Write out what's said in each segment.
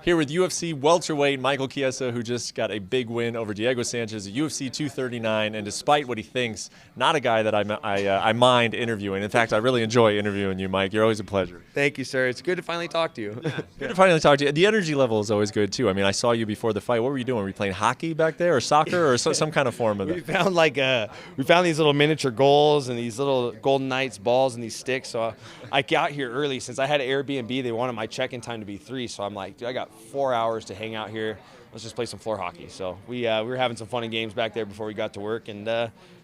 Here with UFC welterweight Michael Chiesa, who just got a big win over Diego Sanchez at UFC 239, and despite what he thinks, not a guy that I mind interviewing. In fact, I really enjoy interviewing you, Mike. You're always a pleasure. Thank you, sir. It's good to finally talk to you. Good to finally talk to you. The energy level is always good, too. I mean, I saw you before the fight. What were you doing? Were you playing hockey back there, or soccer, or some kind of form of We it? found these little miniature goals and these little Golden Knights balls and these sticks. So I got here early. Since I had an Airbnb, they wanted my check-in time to be 3. So I'm like, dude, I got 4 hours to hang out here. Let's just play some floor hockey. So we were having some fun and games back there before we got to work, and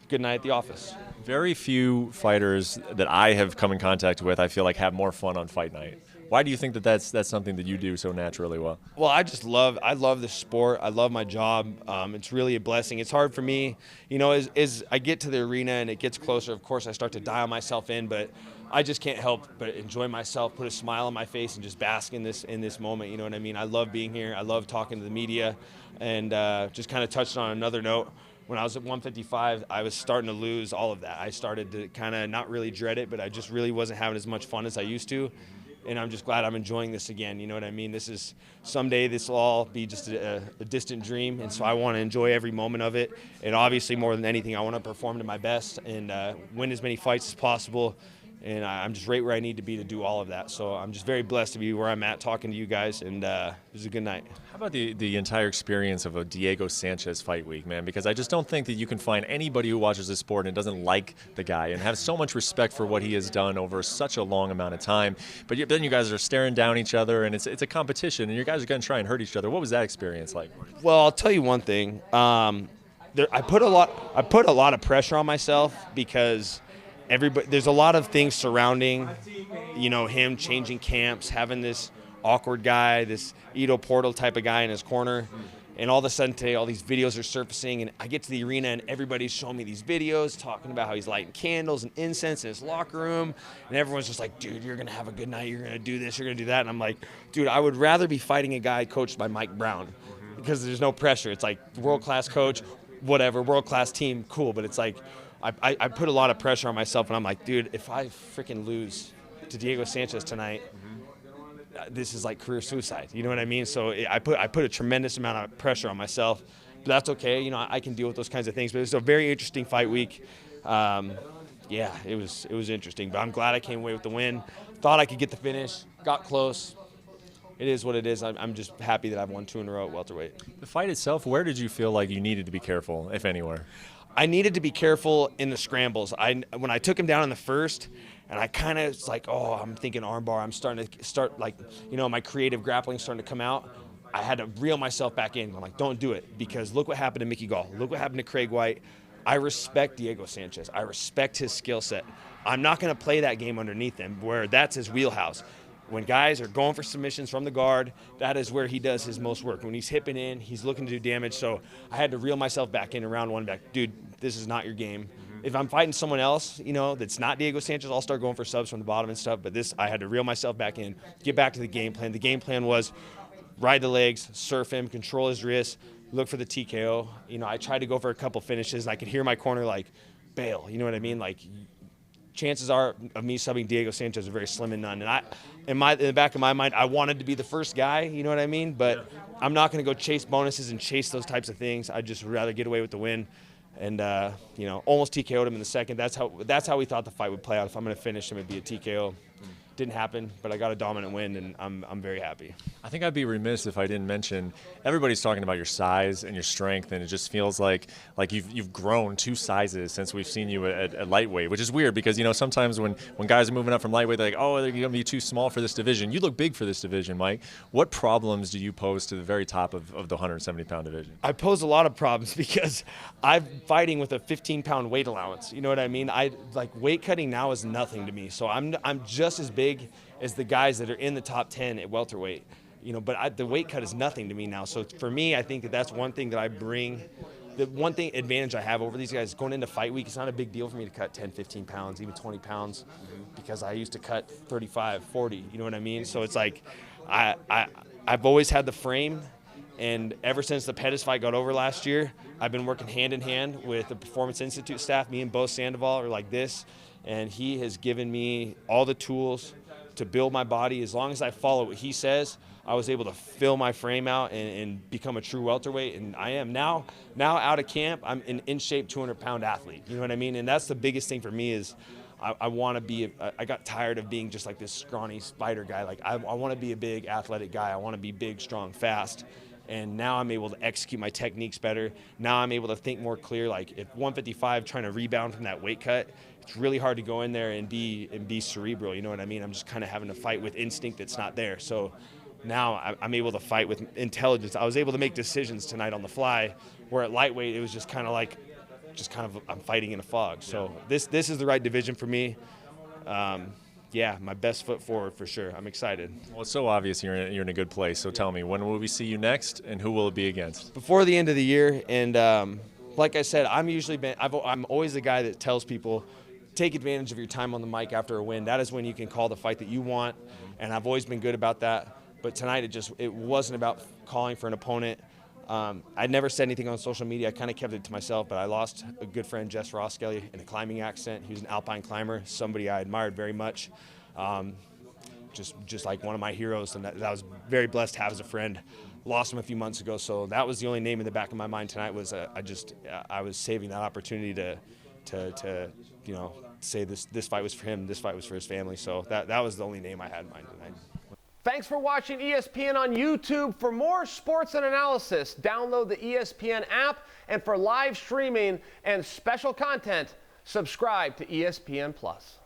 good night at the office. Very few fighters that I have come in contact with, I feel like, have more fun on fight night. Why do you think that that's something that you do so naturally well? Well, I love the sport. I love my job. It's really a blessing. It's hard for me, as I get to the arena and it gets closer, of course I start to dial myself in, but I just can't help but enjoy myself, put a smile on my face, and just bask in this moment. You know what I mean? I love being here. I love talking to the media, and just kind of touched on another note. When I was at 155, I was starting to lose all of that. I started to kind of not really dread it, but I just really wasn't having as much fun as I used to. And I'm just glad I'm enjoying this again. You know what I mean? Someday this will all be just a distant dream. And so I want to enjoy every moment of it. And obviously, more than anything, I want to perform to my best and win as many fights as possible. And I'm just right where I need to be to do all of that. So I'm just very blessed to be where I'm at talking to you guys, and it was a good night. How about the entire experience of a Diego Sanchez fight week, man? Because I just don't think that you can find anybody who watches this sport and doesn't like the guy and have so much respect for what he has done over such a long amount of time. But then you guys are staring down each other, and it's a competition, and you guys are going to try and hurt each other. What was that experience like? Well, I'll tell you one thing. I put a lot of pressure on myself because there's a lot of things surrounding, him changing camps, having this awkward guy, this Ito Portal type of guy in his corner. And all of a sudden today, all these videos are surfacing, and I get to the arena, and everybody's showing me these videos talking about how he's lighting candles and incense in his locker room. And everyone's just like, dude, you're going to have a good night. You're going to do this. You're going to do that. And I'm like, dude, I would rather be fighting a guy coached by Mike Brown because there's no pressure. It's like world-class coach, whatever, world-class team, cool. But it's like, I put a lot of pressure on myself, and I'm like, dude, if I freaking lose to Diego Sanchez tonight, this is like career suicide. You know what I mean? So I put a tremendous amount of pressure on myself, but that's okay. I can deal with those kinds of things. But it was a very interesting fight week. Yeah, it was interesting. But I'm glad I came away with the win. Thought I could get the finish. Got close. It is what it is. I'm just happy that I've won 2 in a row at welterweight. The fight itself, where did you feel like you needed to be careful, if anywhere? I needed to be careful in the scrambles. When I took him down in the first, and I kind of, it's like, I'm thinking armbar. I'm starting to my creative grappling starting to come out. I had to reel myself back in. I'm like, don't do it, because look what happened to Mickey Gall. Look what happened to Craig White. I respect Diego Sanchez. I respect his skill set. I'm not going to play that game underneath him, where that's his wheelhouse. When guys are going for submissions from the guard, that is where he does his most work. When he's hipping in, he's looking to do damage. So I had to reel myself back in round 1, back, dude, this is not your game. If I'm fighting someone else, that's not Diego Sanchez, I'll start going for subs from the bottom and stuff. But this, I had to reel myself back in, get back to the game plan. The game plan was ride the legs, surf him, control his wrists, look for the TKO. I tried to go for a couple finishes, and I could hear my corner like, bail. You know what I mean? Like, chances are of me subbing Diego Sanchez are very slim and none. And in the back of my mind, I wanted to be the first guy, you know what I mean? But I'm not going to go chase bonuses and chase those types of things. I'd just rather get away with the win. And, almost TKO'd him in the second. That's how we thought the fight would play out. If I'm going to finish him, it'd be a TKO. Didn't happen, but I got a dominant win, and I'm very happy. I think I'd be remiss if I didn't mention, everybody's talking about your size and your strength, and it just feels like you've grown 2 sizes since we've seen you at lightweight, which is weird because, sometimes when guys are moving up from lightweight, they're like, oh, they're going to be too small for this division. You look big for this division, Mike. What problems do you pose to the very top of the 170-pound division? I pose a lot of problems because I'm fighting with a 15-pound weight allowance. You know what I mean? Weight cutting now is nothing to me. So I'm just as big as the guys that are in the top 10 at welterweight, but the weight cut is nothing to me now. So for me, I think that's one thing that I bring. The one thing advantage I have over these guys going into fight week, it's not a big deal for me to cut 10, 15 pounds, even 20 pounds, because I used to cut 35, 40, you know what I mean? So it's like, I've always had the frame, and ever since the Pettis fight got over last year, I've been working hand in hand with the Performance Institute staff. Me and Bo Sandoval are like this, and he has given me all the tools to build my body. As long as I follow what he says, I was able to fill my frame out and become a true welterweight. And I am now out of camp. I'm an in shape 200-pound athlete. You know what I mean? And that's the biggest thing for me is I want to be. I got tired of being just like this scrawny spider guy. Like I want to be a big athletic guy. I want to be big, strong, fast. And now I'm able to execute my techniques better. Now I'm able to think more clear. Like if 155 trying to rebound from that weight cut, it's really hard to go in there and be cerebral. You know what I mean? I'm just kind of having to fight with instinct that's not there. So now I'm able to fight with intelligence. I was able to make decisions tonight on the fly, where at lightweight it was just kind of like, I'm fighting in a fog. So this is the right division for me. Yeah, my best foot forward for sure. I'm excited. Well, it's so obvious you're in a good place. So tell me, when will we see you next, and who will it be against? Before the end of the year, and like I said, I'm always the guy that tells people, take advantage of your time on the mic after a win. That is when you can call the fight that you want, and I've always been good about that. But tonight it wasn't about calling for an opponent. I never said anything on social media. I kind of kept it to myself, but I lost a good friend, Jess Roskelley, in a climbing accident. He was an alpine climber, somebody I admired very much, just like one of my heroes, and that I was very blessed to have as a friend. Lost him a few months ago, so that was the only name in the back of my mind tonight. Was I was saving that opportunity to say this fight was for him, this fight was for his family. So that was the only name I had in mind tonight. Thanks for watching ESPN on YouTube. For more sports and analysis, download the ESPN app. And for live streaming and special content, subscribe to ESPN Plus.